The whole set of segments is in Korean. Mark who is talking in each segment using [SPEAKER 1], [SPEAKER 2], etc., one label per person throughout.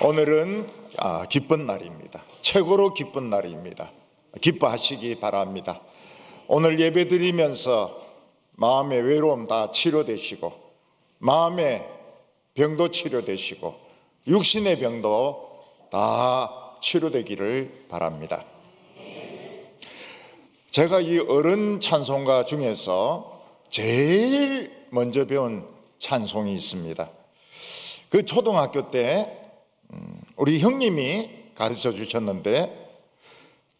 [SPEAKER 1] 오늘은 기쁜 날입니다. 최고로 기쁜 날입니다. 기뻐하시기 바랍니다. 오늘 예배드리면서 마음의 외로움 다 치료되시고, 마음의 병도 치료되시고, 육신의 병도 다 치료되기를 바랍니다. 제가 이 어른 찬송가 중에서 제일 먼저 배운 찬송이 있습니다. 그 초등학교 때 우리 형님이 가르쳐 주셨는데,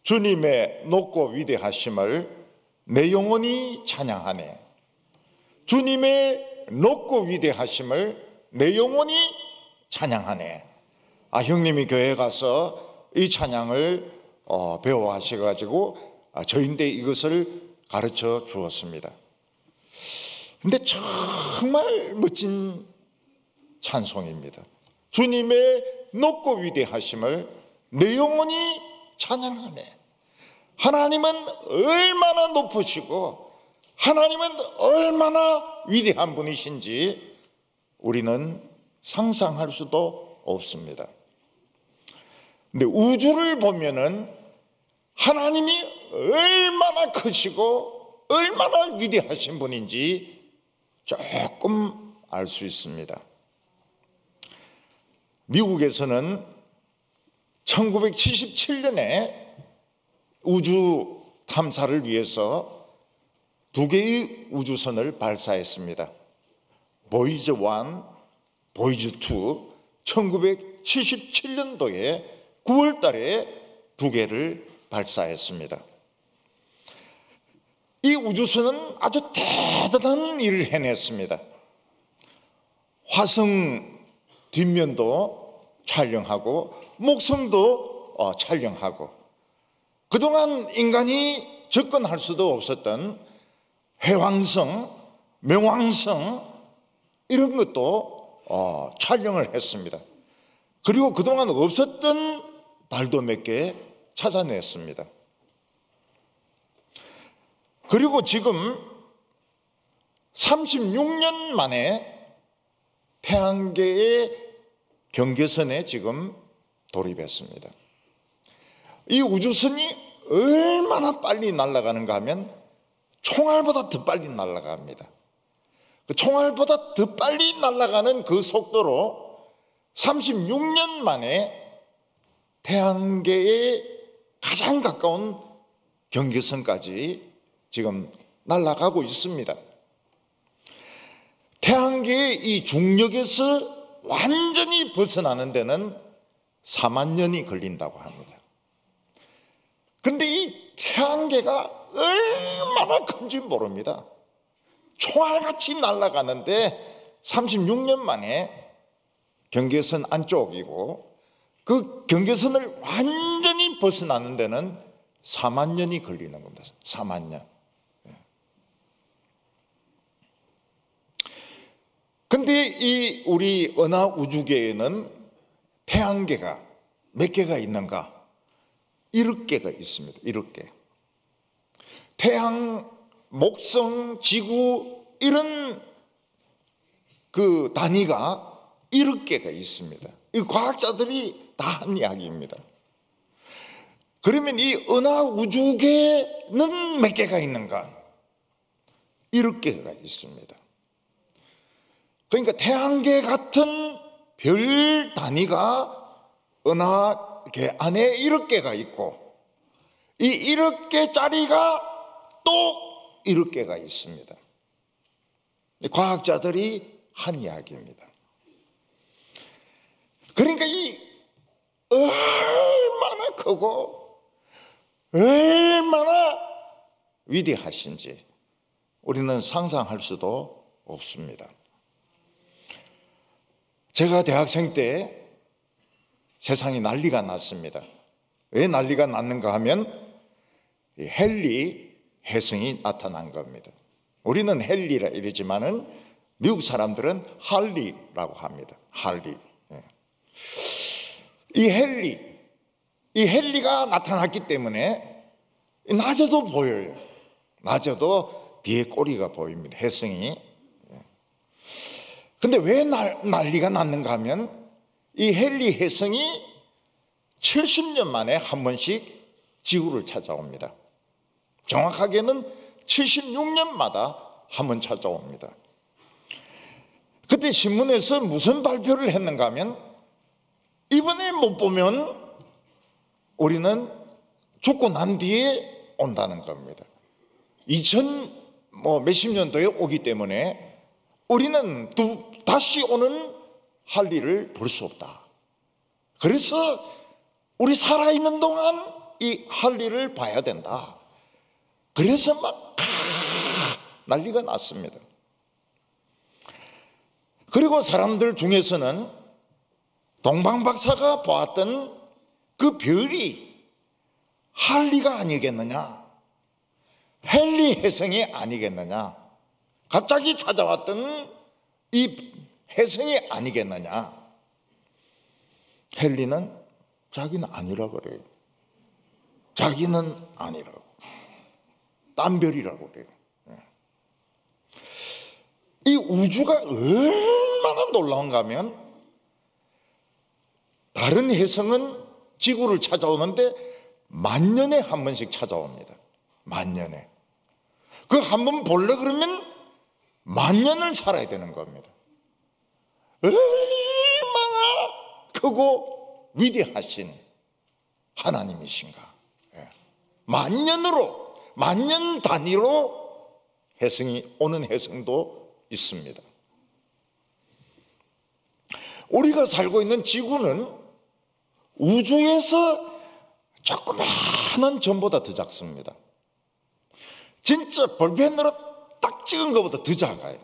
[SPEAKER 1] 주님의 높고 위대하심을 내 영혼이 찬양하네. 주님의 높고 위대하심을 내 영혼이 찬양하네. 형님이 교회에 가서 이 찬양을 배워 하셔가지고 저희인데 이것을 가르쳐 주었습니다. 근데 정말 멋진 찬송입니다. 주님의 높고 위대하심을 내 영혼이 찬양하네. 하나님은 얼마나 높으시고 하나님은 얼마나 위대한 분이신지 우리는 상상할 수도 없습니다. 근데 우주를 보면은 하나님이 얼마나 크시고 얼마나 위대하신 분인지 조금 알 수 있습니다. 미국에서는 1977년에 우주 탐사를 위해서 2개의 우주선을 발사했습니다. 보이즈 1, 보이즈 2, 1977년도에 9월 달에 2개를 발사했습니다. 이 우주선은 아주 대단한 일을 해냈습니다. 화성 뒷면도 촬영하고 목성도 촬영하고, 그동안 인간이 접근할 수도 없었던 해왕성,冥王성 이런 것도 촬영을 했습니다. 그리고 그동안 없었던 달도 몇 개 찾아냈습니다. 그리고 지금 36년 만에 태양계의 경계선에 지금 돌입했습니다. 이 우주선이 얼마나 빨리 날아가는가 하면 총알보다 더 빨리 날아갑니다. 그 총알보다 더 빨리 날아가는 그 속도로 36년 만에 태양계에 가장 가까운 경계선까지 지금 날아가고 있습니다. 태양계의 이 중력에서 완전히 벗어나는 데는 4만 년이 걸린다고 합니다. 그런데 이 태양계가 얼마나 큰지 모릅니다. 총알같이 날아가는데 36년 만에 경계선 안쪽이고, 그 경계선을 완전히 벗어나는 데는 4만 년이 걸리는 겁니다. 4만 년. 근데 이 우리 은하 우주계에는 태양계가 몇 개가 있는가? 7개가 있습니다. 7개. 태양, 목성, 지구 이런 그 단위가 7개가 있습니다. 이 과학자들이 다 한 이야기입니다. 그러면 이 은하 우주계는 몇 개가 있는가? 7개가 있습니다. 그러니까 태양계 같은 별 단위가 은하계 안에 7개가 있고, 이 7개짜리가 또 7개가 있습니다. 과학자들이 한 이야기입니다. 그러니까 이 얼마나 크고 얼마나 위대하신지 우리는 상상할 수도 없습니다. 제가 대학생 때 세상이 난리가 났습니다. 왜 난리가 났는가 하면 헨리 혜성이 나타난 겁니다. 우리는 헨리라 이러지만은 미국 사람들은 할리라고 합니다. 할리. 이 헨리가 나타났기 때문에 낮에도 보여요. 낮에도 뒤에 꼬리가 보입니다. 혜성이. 근데 왜 난리가 났는가 하면 이 헨리 혜성이 70년 만에 한 번씩 지구를 찾아옵니다. 정확하게는 76년마다 한 번 찾아옵니다. 그때 신문에서 무슨 발표를 했는가 하면, 이번에 못 보면 우리는 죽고 난 뒤에 온다는 겁니다. 2000 몇십 년도에 오기 때문에 우리는 다시 오는 할리를 볼 수 없다. 그래서 우리 살아있는 동안 이 할리를 봐야 된다. 그래서 막 난리가 났습니다. 그리고 사람들 중에서는 동방박사가 보았던 그 별이 할리가 아니겠느냐, 헨리 혜성이 아니겠느냐, 갑자기 찾아왔던 이 혜성이 아니겠느냐. 헨리는 자기는 아니라 그래요. 자기는 아니라고, 딴 별이라고 그래요. 이 우주가 얼마나 놀라운가 하면, 다른 혜성은 지구를 찾아오는데 만년에 한 번씩 찾아옵니다. 만년에. 그 한 번 보려 그러면 만년을 살아야 되는 겁니다. 얼마나 크고 위대하신 하나님이신가. 만년 단위로 혜성이 오는 혜성도 있습니다. 우리가 살고 있는 지구는 우주에서 조그마한 점보다 더 작습니다. 진짜 볼펜으로 딱 찍은 것보다 더 작아요.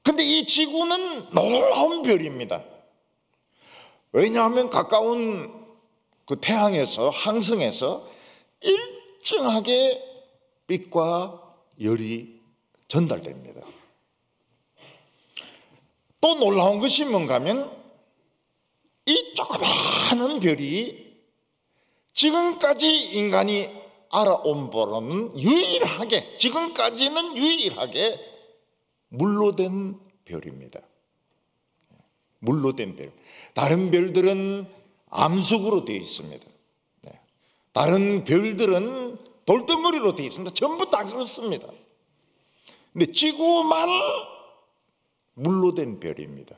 [SPEAKER 1] 근데 이 지구는 놀라운 별입니다. 왜냐하면 가까운 그 태양에서, 항성에서 일정하게 빛과 열이 전달됩니다. 또 놀라운 것이 뭔가 하면, 이 조그마한 별이 지금까지 인간이 알아온 바로는 지금까지는 유일하게 물로 된 별입니다. 물로 된 별. 다른 별들은 암석으로 되어 있습니다. 다른 별들은 돌덩어리로 되어 있습니다. 전부 다 그렇습니다. 근데 지구만 물로 된 별입니다.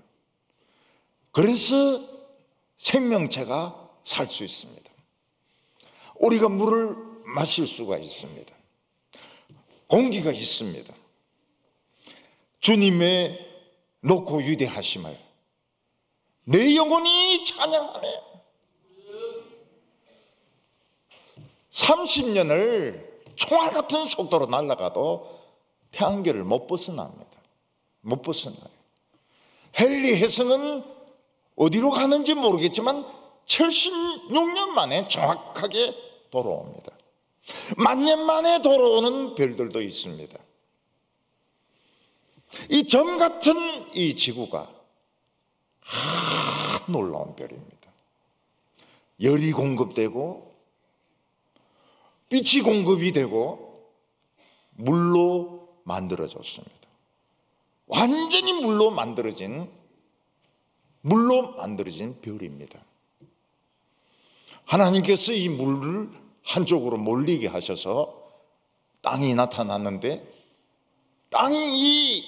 [SPEAKER 1] 그래서 생명체가 살 수 있습니다. 우리가 물을 마실 수가 있습니다. 공기가 있습니다. 주님의 높고 위대하심을 내 영혼이 찬양하네. 30년을 총알 같은 속도로 날아가도 태양계를 못 벗어납니다. 못 벗어나요. 헨리 혜성은 어디로 가는지 모르겠지만 76년 만에 정확하게 돌아옵니다. 만년 만에 돌아오는 별들도 있습니다. 이 점 같은 이 지구가 놀라운 별입니다. 열이 공급되고 빛이 공급이 되고 물로 만들어졌습니다. 완전히 물로 만들어진 별입니다. 하나님께서 이 물을 한쪽으로 몰리게 하셔서 땅이 나타났는데, 땅이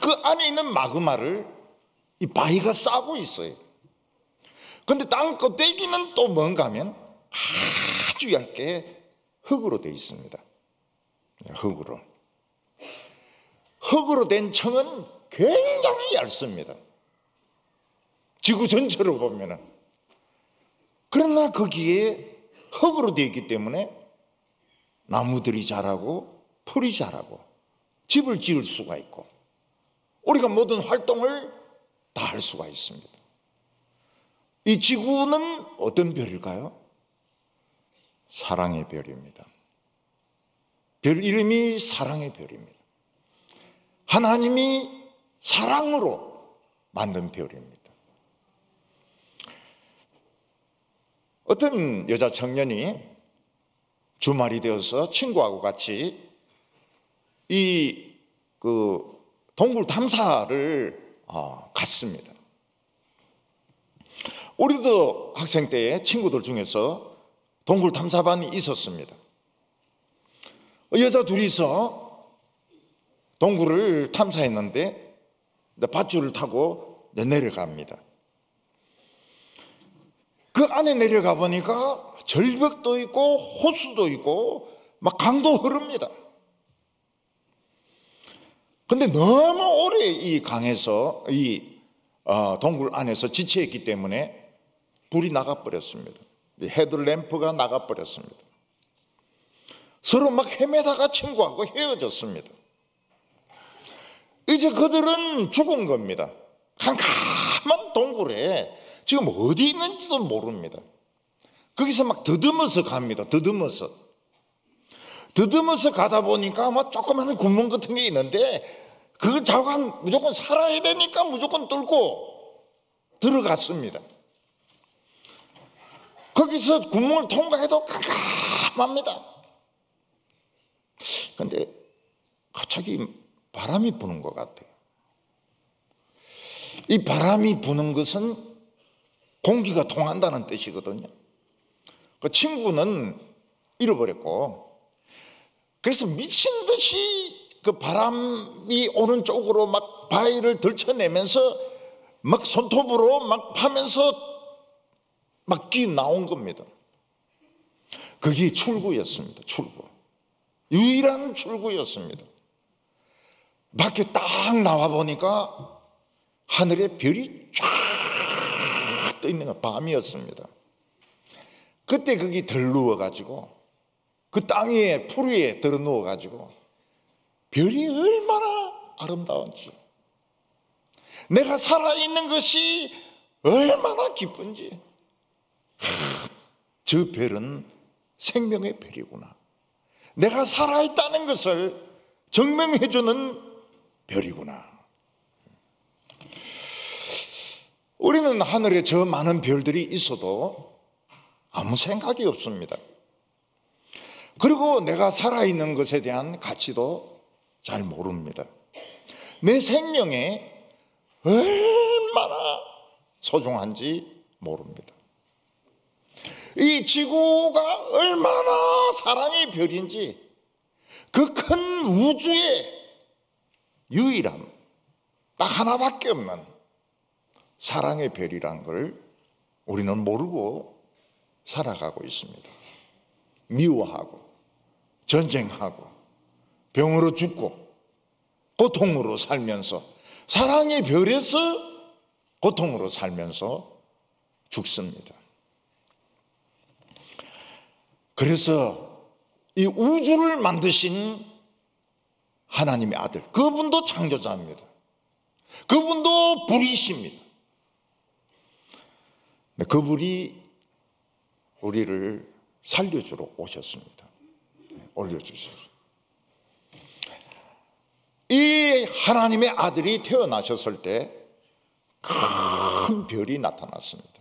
[SPEAKER 1] 그 안에 있는 마그마를 이 바위가 싸고 있어요. 그런데 땅 껍데기는 또 뭔가 하면 아주 얇게 흙으로 되어 있습니다. 흙으로 된 청은 굉장히 얇습니다. 지구 전체로 보면은. 그러나 거기에 흙으로 되어 있기 때문에 나무들이 자라고 풀이 자라고 집을 지을 수가 있고 우리가 모든 활동을 다 할 수가 있습니다. 이 지구는 어떤 별일까요? 사랑의 별입니다. 별 이름이 사랑의 별입니다. 하나님이 사랑으로 만든 별입니다. 어떤 여자 청년이 주말이 되어서 친구하고 같이 동굴 탐사를 갔습니다. 우리도 학생 때에 친구들 중에서 동굴 탐사반이 있었습니다. 여자 둘이서 동굴을 탐사했는데 밧줄을 타고 내려갑니다. 그 안에 내려가 보니까 절벽도 있고 호수도 있고 막 강도 흐릅니다. 근데 너무 오래 이 강에서 이 동굴 안에서 지체했기 때문에 불이 나가버렸습니다. 헤드램프가 나가버렸습니다. 서로 막 헤매다가 친구하고 헤어졌습니다. 이제 그들은 죽은 겁니다. 캄캄한 동굴에 지금 어디 있는지도 모릅니다. 거기서 막 더듬어서 갑니다. 더듬어서 가다 보니까 뭐 조그마한 구멍 같은 게 있는데 그걸 자고 무조건 살아야 되니까 무조건 뚫고 들어갔습니다. 거기서 구멍을 통과해도 깜깜합니다. 근데 갑자기 바람이 부는 것 같아요. 이 바람이 부는 것은 공기가 통한다는 뜻이거든요. 그 친구는 잃어버렸고, 그래서 미친 듯이 그 바람이 오는 쪽으로 막 바위를 들쳐내면서 막 손톱으로 막 파면서 막 끼 나온 겁니다. 그게 출구였습니다. 출구. 유일한 출구였습니다. 밖에 딱 나와 보니까 하늘에 별이 쫙 떠 있는 건 밤이었습니다. 그때 거기 들누워가지고 그 땅 위에 풀 위에 들어누워가지고 별이 얼마나 아름다운지, 내가 살아있는 것이 얼마나 기쁜지, 저 별은 생명의 별이구나, 내가 살아있다는 것을 증명해주는 별이구나. 우리는 하늘에 저 많은 별들이 있어도 아무 생각이 없습니다. 그리고 내가 살아있는 것에 대한 가치도 잘 모릅니다. 내 생명에 얼마나 소중한지 모릅니다. 이 지구가 얼마나 사랑의 별인지, 그 큰 우주의 유일함, 딱 하나밖에 없는 사랑의 별이란 걸 우리는 모르고 살아가고 있습니다. 미워하고 전쟁하고 병으로 죽고 고통으로 살면서, 사랑의 별에서 고통으로 살면서 죽습니다. 그래서 이 우주를 만드신 하나님의 아들, 그분도 창조자입니다. 그분도 불이십니다. 그분이 우리를 살려주러 오셨습니다. 올려주셔서. 이 하나님의 아들이 태어나셨을 때 큰 별이 나타났습니다.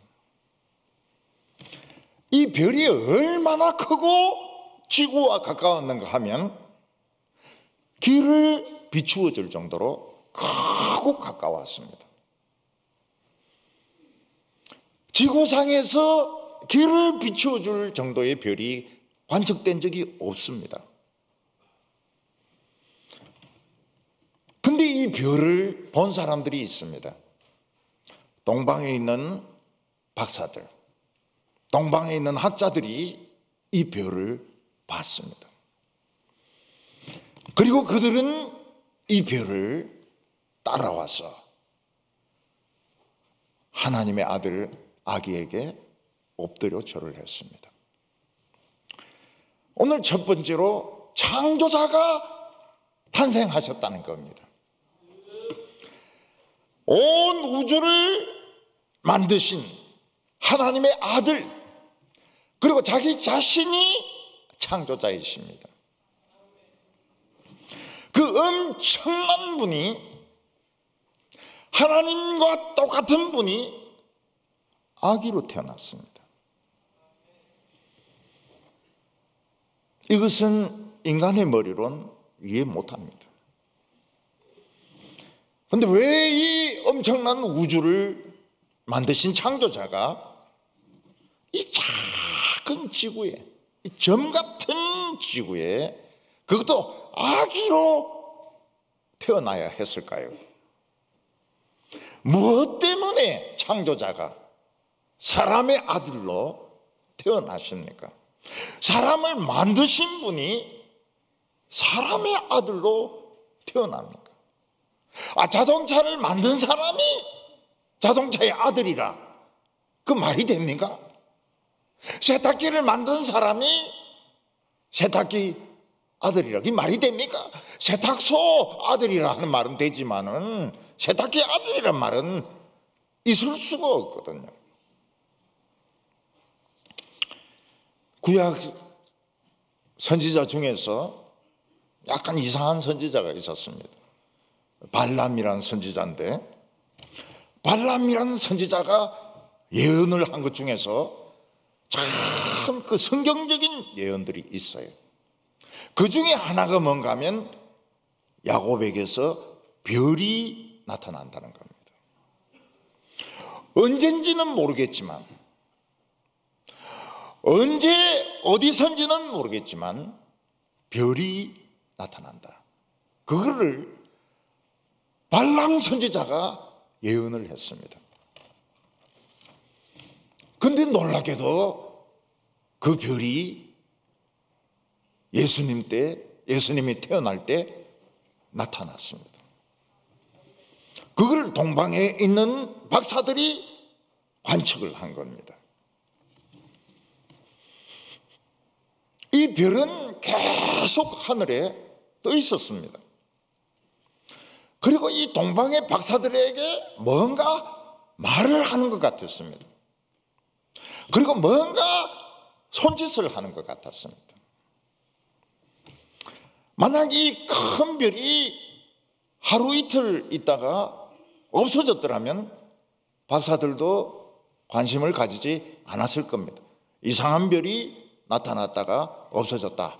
[SPEAKER 1] 이 별이 얼마나 크고 지구와 가까웠는가 하면 길을 비추어 줄 정도로 크고 가까웠습니다. 지구상에서 길을 비추어 줄 정도의 별이 관측된 적이 없습니다. 근데 이 별을 본 사람들이 있습니다. 동방에 있는 박사들, 동방에 있는 학자들이 이 별을 봤습니다. 그리고 그들은 이 별을 따라와서 하나님의 아들 아기에게 엎드려 절을 했습니다. 오늘 첫 번째로 창조자가 탄생하셨다는 겁니다. 온 우주를 만드신 하나님의 아들, 그리고 자기 자신이 창조자이십니다. 그 엄청난 분이, 하나님과 똑같은 분이 아기로 태어났습니다. 이것은 인간의 머리로는 이해 못합니다. 근데 왜 이 엄청난 우주를 만드신 창조자가 이 작은 지구에, 이 점 같은 지구에, 그것도 아기로 태어나야 했을까요? 무엇 때문에 창조자가 사람의 아들로 태어나십니까? 사람을 만드신 분이 사람의 아들로 태어납니까? 자동차를 만든 사람이 자동차의 아들이라 그 말이 됩니까? 세탁기를 만든 사람이 세탁기 아들이라 그 말이 됩니까? 세탁소 아들이라 하는 말은 되지만은 세탁기 아들이란 말은 있을 수가 없거든요. 구약 선지자 중에서 약간 이상한 선지자가 있었습니다. 발람이라는 선지자인데, 발람이라는 선지자가 예언을 한 것 중에서 참 그 성경적인 예언들이 있어요. 그 중에 하나가 뭔가 하면 야곱에게서 별이 나타난다는 겁니다. 언젠지는 모르겠지만, 언제 어디선지는 모르겠지만 별이 나타난다. 그거를 발람 선지자가 예언을 했습니다. 그런데 놀랍게도 그 별이 예수님이 태어날 때 나타났습니다. 그걸 동방에 있는 박사들이 관측을 한 겁니다. 이 별은 계속 하늘에 떠 있었습니다. 그리고 이 동방의 박사들에게 뭔가 말을 하는 것 같았습니다. 그리고 뭔가 손짓을 하는 것 같았습니다. 만약 이 큰 별이 하루 이틀 있다가 없어졌더라면 박사들도 관심을 가지지 않았을 겁니다. 이상한 별이 나타났다가 없어졌다.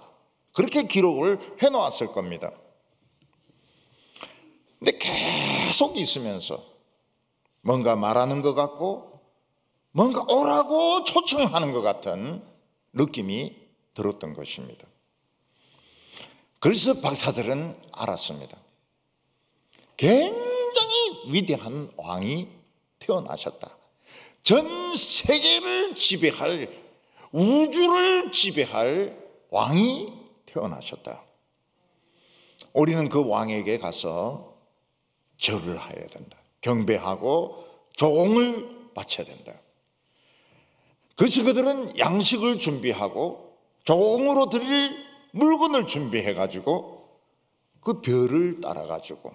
[SPEAKER 1] 그렇게 기록을 해놓았을 겁니다. 근데 계속 있으면서 뭔가 말하는 것 같고 뭔가 오라고 초청하는 것 같은 느낌이 들었던 것입니다. 그래서 박사들은 알았습니다. 굉장히 위대한 왕이 태어나셨다. 전 세계를 지배할, 우주를 지배할 왕이 태어나셨다. 우리는 그 왕에게 가서 절을 해야 된다. 경배하고 조공을 바쳐야 된다. 그래서 그들은 양식을 준비하고 조공으로 드릴 물건을 준비해가지고 그 별을 따라가지고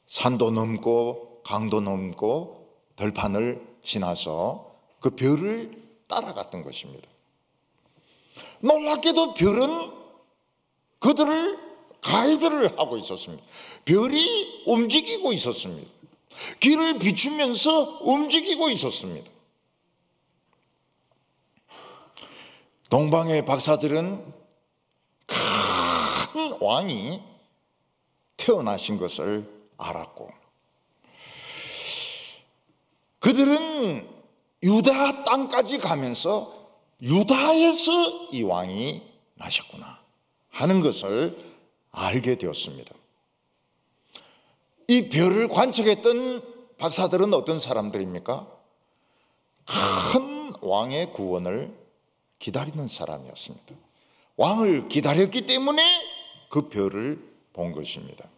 [SPEAKER 1] 산도 넘고 강도 넘고 들판을 지나서 그 별을 따라갔던 것입니다. 놀랍게도 별은 그들을 가이드를 하고 있었습니다. 별이 움직이고 있었습니다. 길을 비추면서 움직이고 있었습니다. 동방의 박사들은 큰 왕이 태어나신 것을 알았고, 그들은 유다 땅까지 가면서 유다에서 이 왕이 나셨구나 하는 것을 알게 되었습니다. 이 별을 관측했던 박사들은 어떤 사람들입니까? 큰 왕의 구원을 기다리는 사람이었습니다. 왕을 기다렸기 때문에 그 별을 본 것입니다.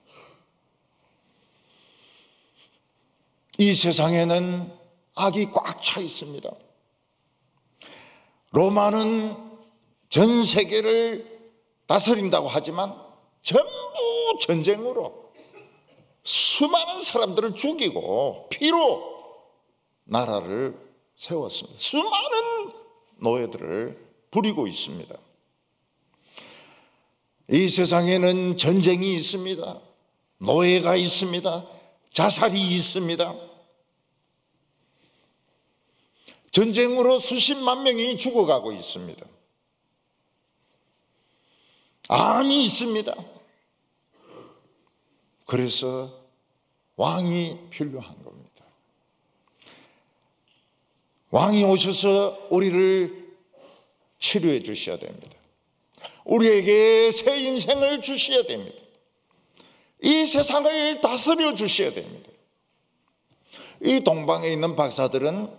[SPEAKER 1] 이 세상에는 악이 꽉 차 있습니다. 로마는 전 세계를 다스린다고 하지만 전부 전쟁으로 수많은 사람들을 죽이고 피로 나라를 세웠습니다. 수많은 노예들을 부리고 있습니다. 이 세상에는 전쟁이 있습니다. 노예가 있습니다. 자살이 있습니다. 전쟁으로 수십만 명이 죽어가고 있습니다. 암이 있습니다. 그래서 왕이 필요한 겁니다. 왕이 오셔서 우리를 치료해 주셔야 됩니다. 우리에게 새 인생을 주셔야 됩니다. 이 세상을 다스려 주셔야 됩니다. 이 동방에 있는 박사들은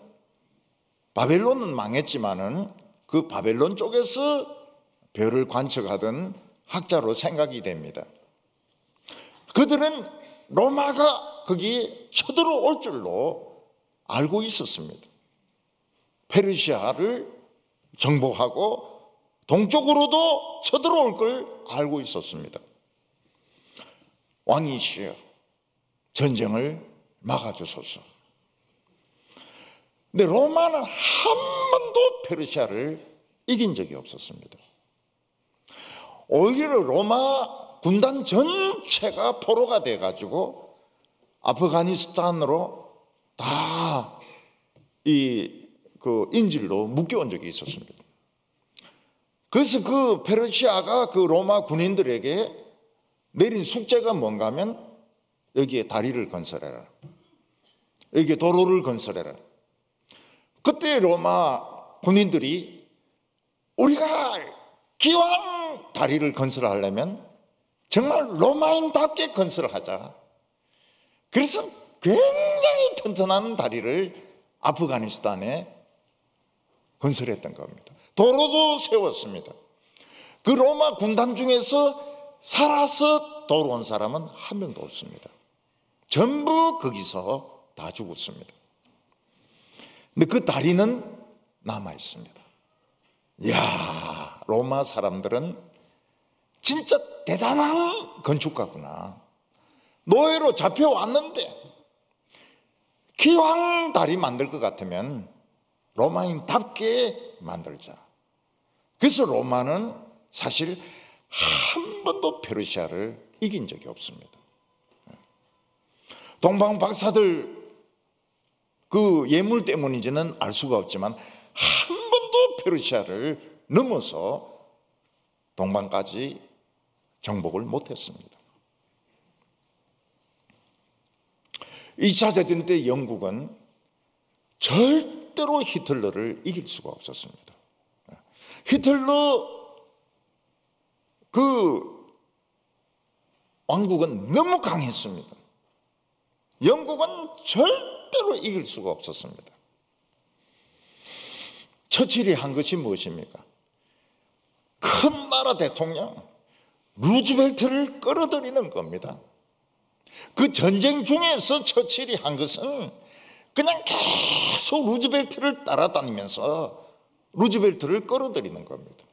[SPEAKER 1] 바벨론은 망했지만은 그 바벨론 쪽에서 별을 관측하던 학자로 생각이 됩니다. 그들은 로마가 거기에 쳐들어올 줄로 알고 있었습니다. 페르시아를 정복하고 동쪽으로도 쳐들어올 걸 알고 있었습니다. 왕이시여, 전쟁을 막아주소서. 근데 로마는 한 번도 페르시아를 이긴 적이 없었습니다. 오히려 로마 군단 전체가 포로가 돼가지고 아프가니스탄으로 다 인질로 묶여온 적이 있었습니다. 그래서 그 페르시아가 그 로마 군인들에게 내린 숙제가 뭔가 하면 여기에 다리를 건설해라, 여기에 도로를 건설해라. 그때 로마 군인들이 우리가 기왕 다리를 건설하려면 정말 로마인답게 건설을 하자. 그래서 굉장히 튼튼한 다리를 아프가니스탄에 건설했던 겁니다. 도로도 세웠습니다. 그 로마 군단 중에서 살아서 돌아온 사람은 한 명도 없습니다. 전부 거기서 다 죽었습니다. 근데 그 다리는 남아 있습니다. 이야, 로마 사람들은 진짜 대단한 건축가구나. 노예로 잡혀왔는데 기왕 다리 만들 것 같으면 로마인답게 만들자. 그래서 로마는 사실 한 번도 페르시아를 이긴 적이 없습니다. 동방 박사들 그 예물 때문인지는 알 수가 없지만 한 번도 페르시아를 넘어서 동방까지 정복을 못했습니다. 2차 대전 때 영국은 절대로 히틀러를 이길 수가 없었습니다. 히틀러 그 왕국은 너무 강했습니다. 영국은 절대로 이길 수가 없었습니다. 처칠이 한 것이 무엇입니까? 큰 나라 대통령 루즈벨트를 끌어들이는 겁니다. 그 전쟁 중에서 처칠이 한 것은 그냥 계속 루즈벨트를 따라다니면서 루즈벨트를 끌어들이는 겁니다.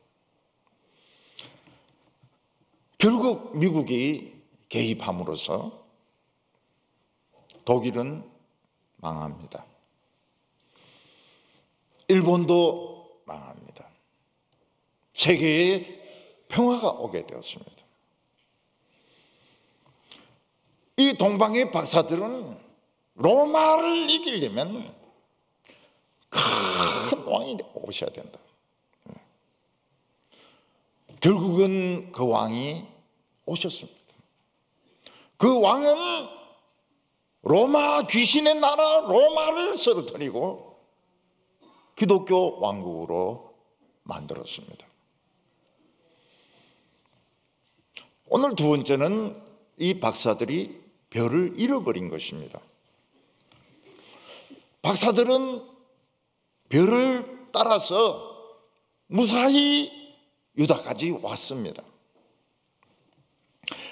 [SPEAKER 1] 결국 미국이 개입함으로써 독일은 망합니다. 일본도 망합니다. 세계에 평화가 오게 되었습니다. 이 동방의 박사들은 로마를 이기려면 큰 왕이 오셔야 된다. 결국은 그 왕이 오셨습니다. 그 왕은 로마 귀신의 나라 로마를 쓰러뜨리고 기독교 왕국으로 만들었습니다. 오늘 두 번째는 이 박사들이 별을 잃어버린 것입니다. 박사들은 별을 따라서 무사히 유다까지 왔습니다.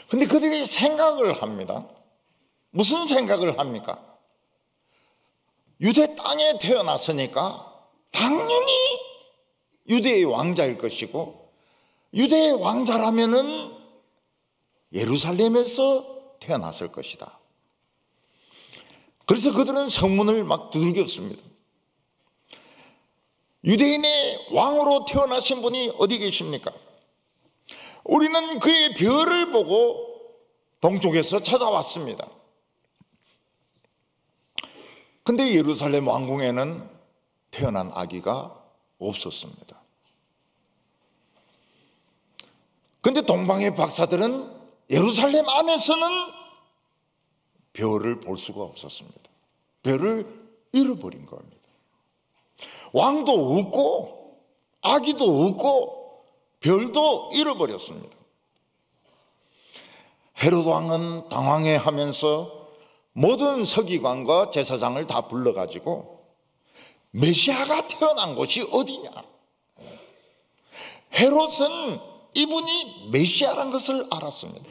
[SPEAKER 1] 근데 그들이 생각을 합니다. 무슨 생각을 합니까? 유대 땅에 태어났으니까 당연히 유대의 왕자일 것이고, 유대의 왕자라면은 예루살렘에서 태어났을 것이다. 그래서 그들은 성문을 막 두들겼습니다. 유대인의 왕으로 태어나신 분이 어디 계십니까? 우리는 그의 별을 보고 동쪽에서 찾아왔습니다. 근데 예루살렘 왕궁에는 태어난 아기가 없었습니다. 근데 동방의 박사들은 예루살렘 안에서는 별을 볼 수가 없었습니다. 별을 잃어버린 겁니다. 왕도 없고 아기도 없고 별도 잃어버렸습니다. 헤롯 왕은 당황해하면서 모든 서기관과 제사장을 다 불러가지고 메시아가 태어난 곳이 어디냐? 헤롯은 이분이 메시아란 것을 알았습니다.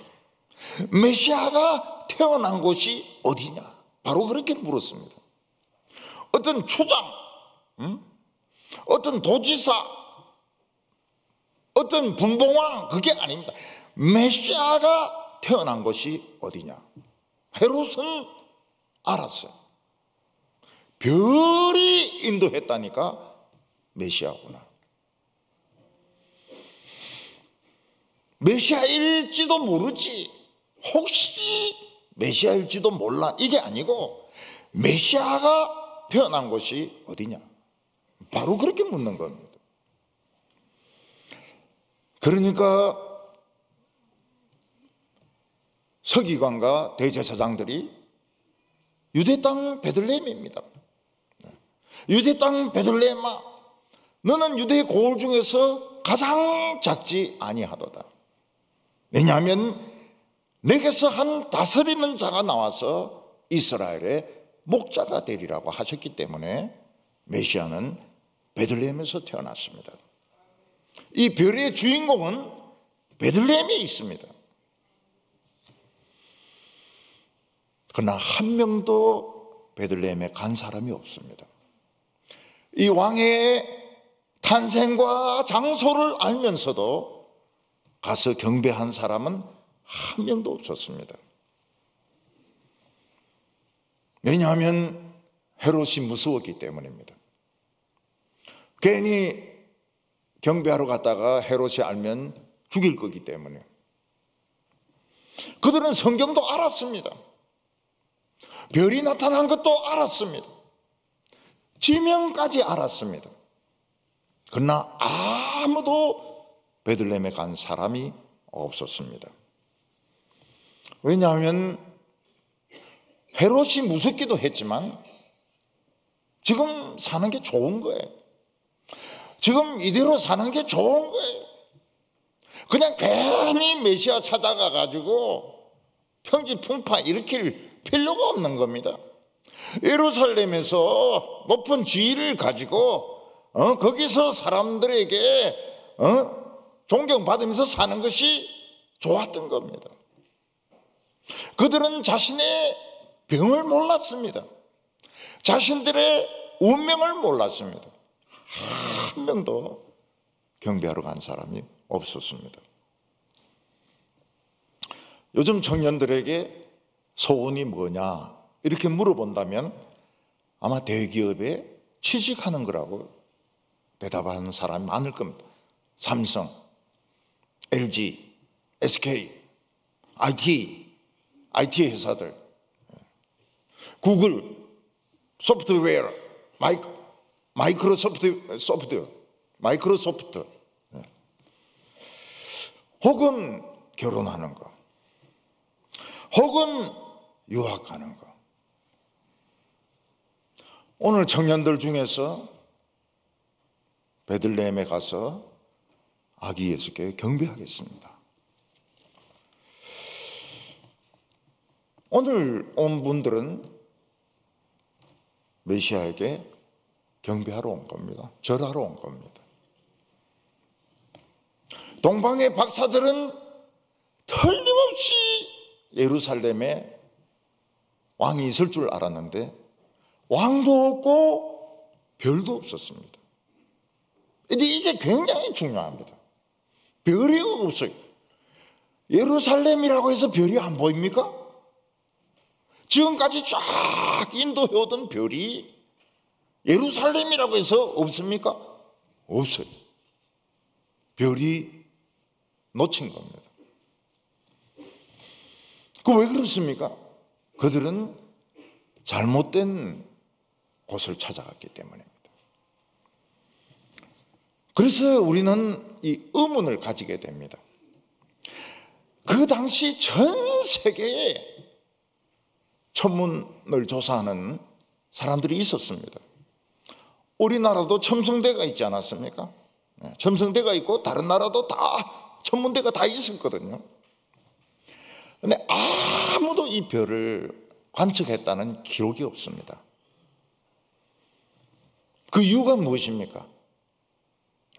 [SPEAKER 1] 메시아가 태어난 곳이 어디냐? 바로 그렇게 물었습니다. 어떤 추장, 어떤 도지사, 어떤 분봉왕, 그게 아닙니다. 메시아가 태어난 곳이 어디냐? 헤롯은 알았어요. 별이 인도했다니까 메시아구나. 메시아일지도 모르지, 혹시 메시아일지도 몰라, 이게 아니고 메시아가 태어난 곳이 어디냐? 바로 그렇게 묻는 겁니다. 그러니까 서기관과 대제사장들이 유대 땅 베들레헴입니다. 유대 땅 베들레헴아, 너는 유대 고을 중에서 가장 작지 아니하도다. 왜냐하면 내게서 한 다스리는 자가 나와서 이스라엘의 목자가 되리라고 하셨기 때문에 메시아는 베들레헴에서 태어났습니다. 이 별의 주인공은 베들레헴에 있습니다. 그러나 한 명도 베들레헴에 간 사람이 없습니다. 이 왕의 탄생과 장소를 알면서도 가서 경배한 사람은 한 명도 없었습니다. 왜냐하면 헤롯이 무서웠기 때문입니다. 괜히 경배하러 갔다가 헤롯이 알면 죽일 거기 때문에. 그들은 성경도 알았습니다. 별이 나타난 것도 알았습니다. 지명까지 알았습니다. 그러나 아무도 베들레헴에 간 사람이 없었습니다. 왜냐하면 헤롯이 무섭기도 했지만 지금 사는 게 좋은 거예요. 지금 이대로 사는 게 좋은 거예요. 그냥 괜히 메시아 찾아가 가지고 평지풍파 일으킬 필요가 없는 겁니다. 예루살렘에서 높은 지위를 가지고 거기서 사람들에게 존경받으면서 사는 것이 좋았던 겁니다. 그들은 자신의 병을 몰랐습니다. 자신들의 운명을 몰랐습니다. 한 명도 경배하러 간 사람이 없었습니다. 요즘 청년들에게 소원이 뭐냐 이렇게 물어본다면 아마 대기업에 취직하는 거라고 대답하는 사람이 많을 겁니다. 삼성, LG, SK, IT 회사들, 구글, 소프트웨어, 마이크로소프트, 혹은 결혼하는 거, 혹은 유학하는 거. 오늘 청년들 중에서 베들레헴에 가서 아기 예수께 경배하겠습니다. 오늘 온 분들은 메시아에게 경배하러 온 겁니다. 절하러 온 겁니다. 동방의 박사들은 틀림없이 예루살렘에 왕이 있을 줄 알았는데 왕도 없고 별도 없었습니다. 이게 굉장히 중요합니다. 별이 없어요. 예루살렘이라고 해서 별이 안 보입니까? 지금까지 쫙 인도해오던 별이 예루살렘이라고 해서 없습니까? 없어요. 별이 놓친 겁니다. 그 왜 그렇습니까? 그들은 잘못된 곳을 찾아갔기 때문입니다. 그래서 우리는 이 의문을 가지게 됩니다. 그 당시 전 세계에 천문을 조사하는 사람들이 있었습니다. 우리나라도 첨성대가 있지 않았습니까? 첨성대가 있고 다른 나라도 다 천문대가 다 있었거든요. 그런데 아무도 이 별을 관측했다는 기록이 없습니다. 그 이유가 무엇입니까?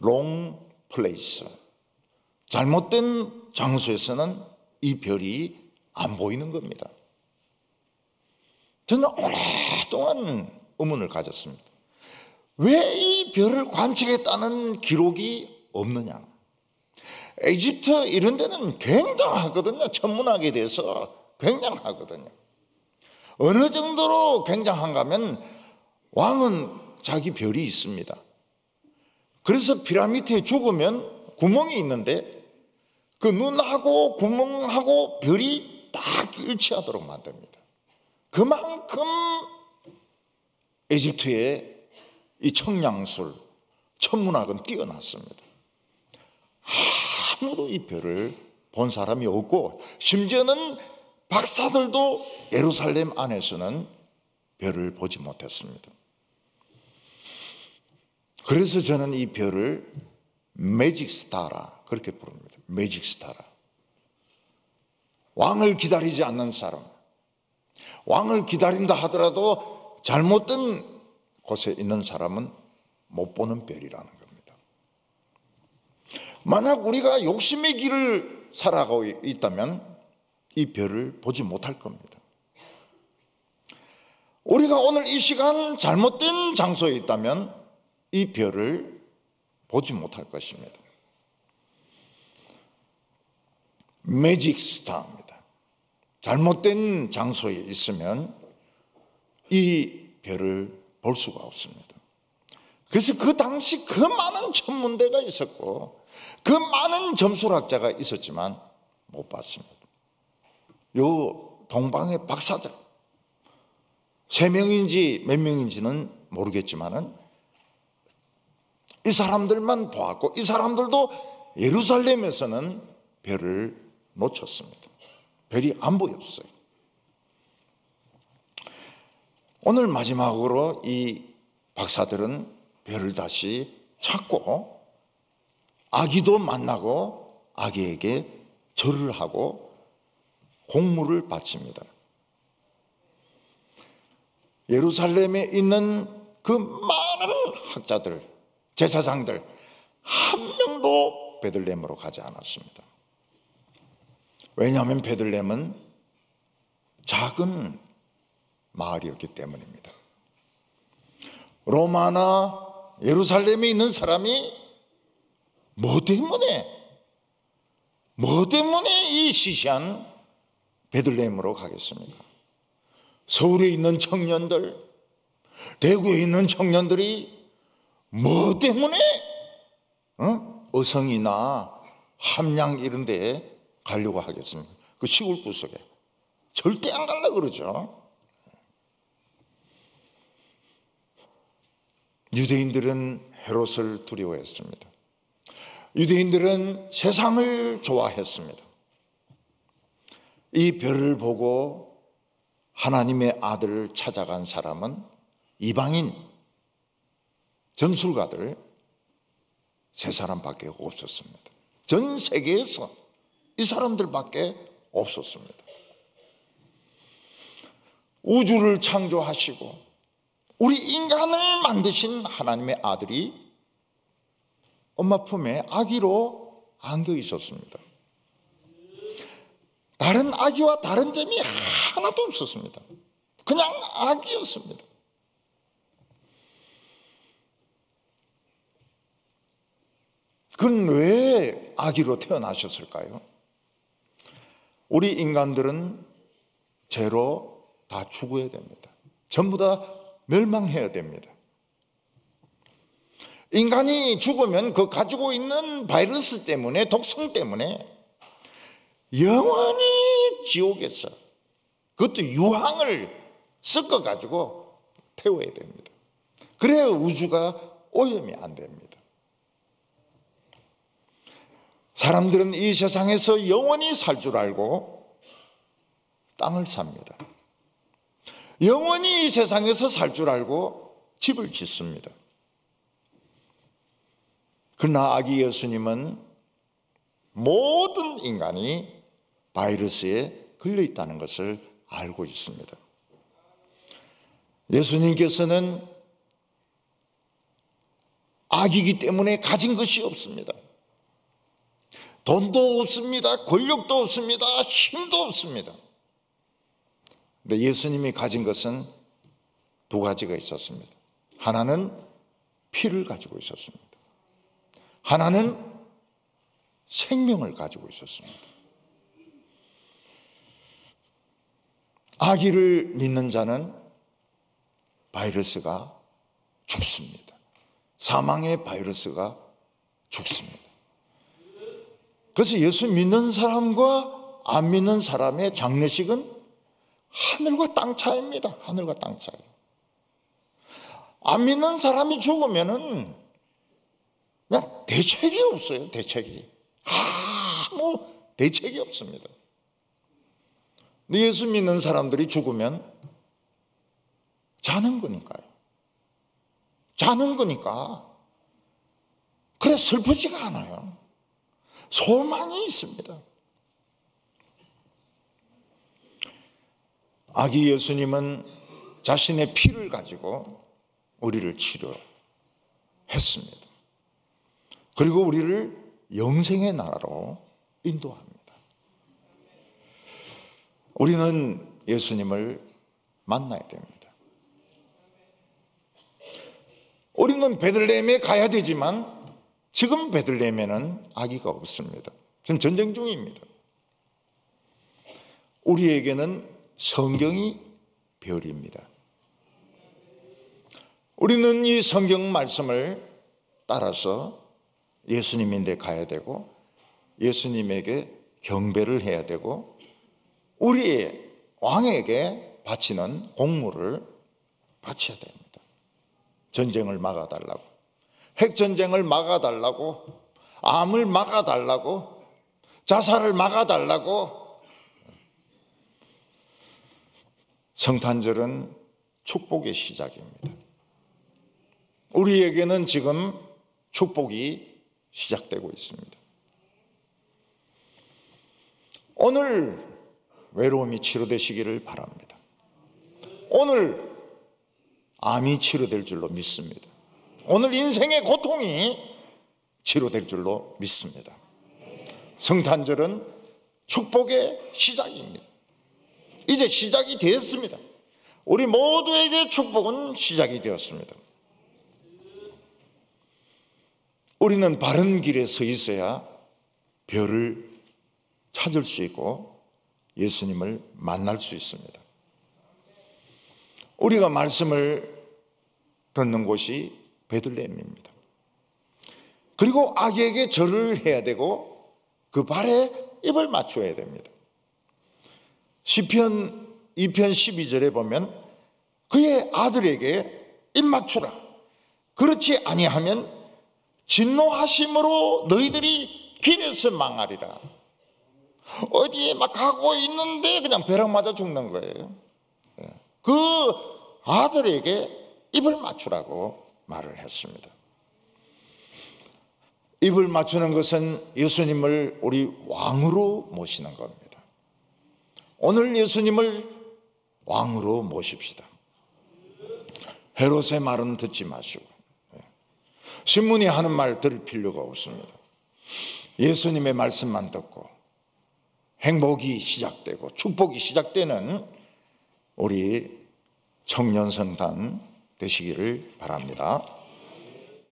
[SPEAKER 1] wrong place. 잘못된 장소에서는 이 별이 안 보이는 겁니다. 저는 오랫동안 의문을 가졌습니다. 왜 이 별을 관측했다는 기록이 없느냐? 이집트 이런 데는 굉장하거든요. 천문학에 대해서 굉장하거든요. 어느 정도로 굉장한가 하면 왕은 자기 별이 있습니다. 그래서 피라미드에 죽으면 구멍이 있는데 그 눈하고 구멍하고 별이 딱 일치하도록 만듭니다. 그만큼 이집트의 이 청량술, 천문학은 뛰어났습니다. 아무도 이 별을 본 사람이 없고 심지어는 박사들도 예루살렘 안에서는 별을 보지 못했습니다. 그래서 저는 이 별을 매직 스타라 그렇게 부릅니다. 매직 스타라. 왕을 기다리지 않는 사람, 왕을 기다린다 하더라도 잘못된 곳에 있는 사람은 못 보는 별이라는 겁니다. 만약 우리가 욕심의 길을 살아가고 있다면 이 별을 보지 못할 겁니다. 우리가 오늘 이 시간 잘못된 장소에 있다면 이 별을 보지 못할 것입니다. 매직 스타입니다. 잘못된 장소에 있으면 이 별을 볼 수가 없습니다. 그래서 그 당시 그 많은 천문대가 있었고 그 많은 점술학자가 있었지만 못 봤습니다. 요 동방의 박사들 3명인지 몇 명인지는 모르겠지만은 이 사람들만 보았고 이 사람들도 예루살렘에서는 별을 놓쳤습니다. 별이 안 보였어요. 오늘 마지막으로 이 박사들은 별을 다시 찾고 아기도 만나고 아기에게 절을 하고 공물을 바칩니다. 예루살렘에 있는 그 많은 학자들, 제사장들 한 명도 베들레헴으로 가지 않았습니다. 왜냐하면 베들레헴은 작은 마을이었기 때문입니다. 로마나 예루살렘에 있는 사람이 뭐 때문에 이 시시한 베들레헴으로 가겠습니까? 서울에 있는 청년들, 대구에 있는 청년들이 뭐 때문에 어성이나 함양 이런 데에 가려고 하겠습니까? 그 시골 구석에 절대 안 가려고 그러죠. 유대인들은 헤롯을 두려워했습니다. 유대인들은 세상을 좋아했습니다. 이 별을 보고 하나님의 아들을 찾아간 사람은 이방인 점술가들 3사람밖에 없었습니다. 전 세계에서 이 사람들밖에 없었습니다. 우주를 창조하시고 우리 인간을 만드신 하나님의 아들이 엄마 품에 아기로 안겨 있었습니다. 다른 아기와 다른 점이 하나도 없었습니다. 그냥 아기였습니다. 그건 왜 아기로 태어나셨을까요? 우리 인간들은 죄로 다 죽어야 됩니다. 전부 다 멸망해야 됩니다. 인간이 죽으면 그 가지고 있는 바이러스 때문에 독성 때문에 영원히 지옥에서 그것도 유황을 섞어가지고 태워야 됩니다. 그래야 우주가 오염이 안 됩니다. 사람들은 이 세상에서 영원히 살 줄 알고 땅을 삽니다. 영원히 이 세상에서 살 줄 알고 집을 짓습니다. 그러나 아기 예수님은 모든 인간이 바이러스에 걸려 있다는 것을 알고 있습니다. 예수님께서는 아기이기 때문에 가진 것이 없습니다. 돈도 없습니다. 권력도 없습니다. 힘도 없습니다. 근데 예수님이 가진 것은 두 가지가 있었습니다. 하나는 피를 가지고 있었습니다. 하나는 생명을 가지고 있었습니다. 아기를 믿는 자는 바이러스가 죽습니다. 사망의 바이러스가 죽습니다. 그래서 예수 믿는 사람과 안 믿는 사람의 장례식은 하늘과 땅 차이입니다. 하늘과 땅 차이. 안 믿는 사람이 죽으면은 그냥 대책이 없어요. 대책이. 아무 대책이 없습니다. 근데 예수 믿는 사람들이 죽으면 자는 거니까요. 자는 거니까 그래 슬프지가 않아요. 소망이 있습니다. 아기 예수님은 자신의 피를 가지고 우리를 치료했습니다. 그리고 우리를 영생의 나라로 인도합니다. 우리는 예수님을 만나야 됩니다. 우리는 베들레헴에 가야 되지만 지금 베들레헴에는 아기가 없습니다. 지금 전쟁 중입니다. 우리에게는 성경이 별입니다. 우리는 이 성경 말씀을 따라서 예수님인데 가야 되고 예수님에게 경배를 해야 되고 우리의 왕에게 바치는 공물을 바쳐야 됩니다. 전쟁을 막아달라고, 핵전쟁을 막아달라고, 암을 막아달라고, 자살을 막아달라고. 성탄절은 축복의 시작입니다. 우리에게는 지금 축복이 시작되고 있습니다. 오늘 외로움이 치료되시기를 바랍니다. 오늘 암이 치료될 줄로 믿습니다. 오늘 인생의 고통이 치료될 줄로 믿습니다. 성탄절은 축복의 시작입니다. 이제 시작이 되었습니다. 우리 모두에게 축복은 시작이 되었습니다. 우리는 바른 길에 서 있어야 별을 찾을 수 있고 예수님을 만날 수 있습니다. 우리가 말씀을 듣는 곳이 베들레헴입니다. 그리고 아기에게 절을 해야 되고 그 발에 입을 맞춰야 됩니다. 시편 2편 12절에 보면 그의 아들에게 입 맞추라. 그렇지 아니하면 진노하심으로 너희들이 길에서 망하리라. 어디에 막 가고 있는데 그냥 벼락 맞아 죽는 거예요. 그 아들에게 입을 맞추라고 말을 했습니다. 입을 맞추는 것은 예수님을 우리 왕으로 모시는 겁니다. 오늘 예수님을 왕으로 모십시다. 헤롯의 말은 듣지 마시고 신문이 하는 말 들을 필요가 없습니다. 예수님의 말씀만 듣고 행복이 시작되고 축복이 시작되는 우리 청년성탄 되시기를 바랍니다.